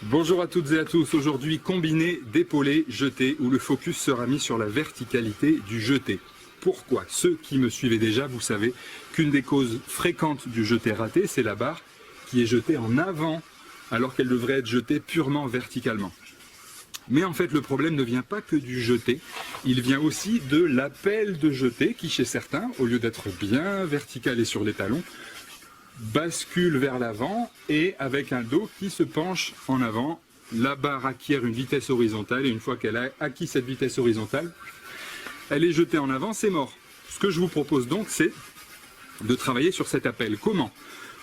Bonjour à toutes et à tous, aujourd'hui combiné d'épaulé jeté où le focus sera mis sur la verticalité du jeté. Pourquoi? Ceux qui me suivaient déjà, vous savez qu'une des causes fréquentes du jeté raté, c'est la barre qui est jetée en avant alors qu'elle devrait être jetée purement verticalement. Mais en fait le problème ne vient pas que du jeté, il vient aussi de l'appel de jeté qui chez certains, au lieu d'être bien vertical et sur les talons, bascule vers l'avant et avec un dos qui se penche en avant, la barre acquiert une vitesse horizontale et une fois qu'elle a acquis cette vitesse horizontale, elle est jetée en avant, c'est mort. Ce que je vous propose donc, c'est de travailler sur cet appel. Comment?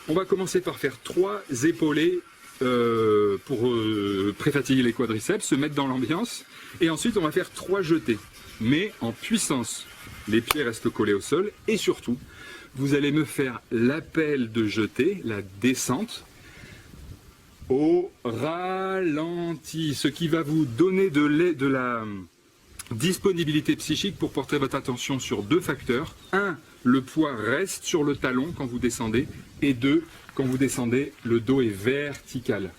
On va commencer par faire 3 épaulés pour préfatiguer les quadriceps, se mettre dans l'ambiance et ensuite on va faire 3 jetés, mais en puissance. Les pieds restent collés au sol et surtout, vous allez me faire l'appel de jeté, la descente, au ralenti, ce qui va vous donner de la disponibilité psychique pour porter votre attention sur 2 facteurs. 1, le poids reste sur le talon quand vous descendez, et 2, quand vous descendez, le dos est vertical.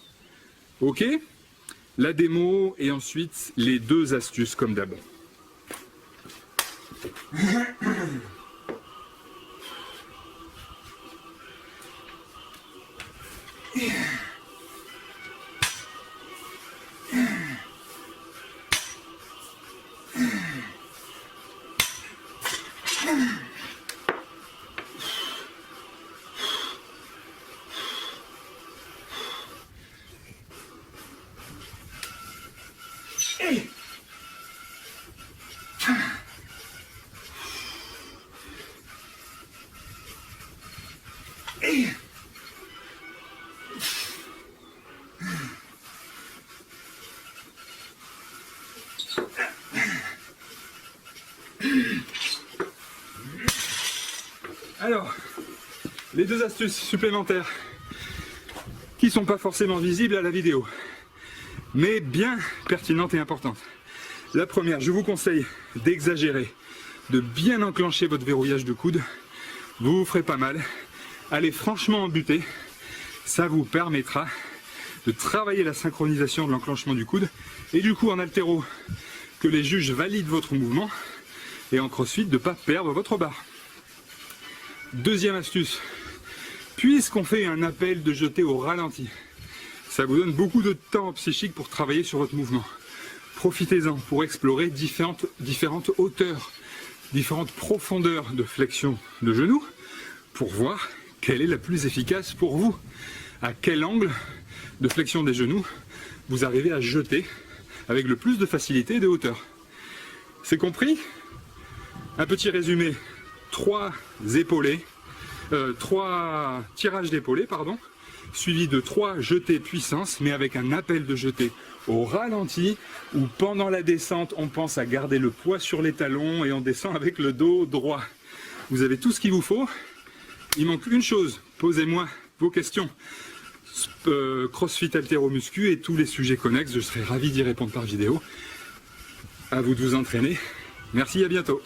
Ok? La démo et ensuite les 2 astuces comme d'hab. Alors, les 2 astuces supplémentaires qui ne sont pas forcément visibles à la vidéo, mais bien pertinentes et importantes. La première, je vous conseille d'exagérer, de bien enclencher votre verrouillage de coude. Vous vous ferez pas mal. Allez franchement en butée, ça vous permettra de travailler la synchronisation de l'enclenchement du coude et du coup en haltéro, que les juges valident votre mouvement et en crossfit de ne pas perdre votre barre. Deuxième astuce, puisqu'on fait un appel de jeté au ralenti, ça vous donne beaucoup de temps psychique pour travailler sur votre mouvement. Profitez-en pour explorer différentes hauteurs, différentes profondeurs de flexion de genoux pour voir quelle est la plus efficace pour vous. À quel angle de flexion des genoux vous arrivez à jeter avec le plus de facilité et de hauteur. C'est compris? Un petit résumé, 3 tirages d'épaulés, pardon, suivi de 3 jetés puissance, mais avec un appel de jeté au ralenti, où pendant la descente, on pense à garder le poids sur les talons et on descend avec le dos droit. Vous avez tout ce qu'il vous faut. Il manque une chose, posez-moi vos questions. Crossfit, haltéro, muscu et tous les sujets connexes, je serai ravi d'y répondre par vidéo. À vous de vous entraîner. Merci, à bientôt.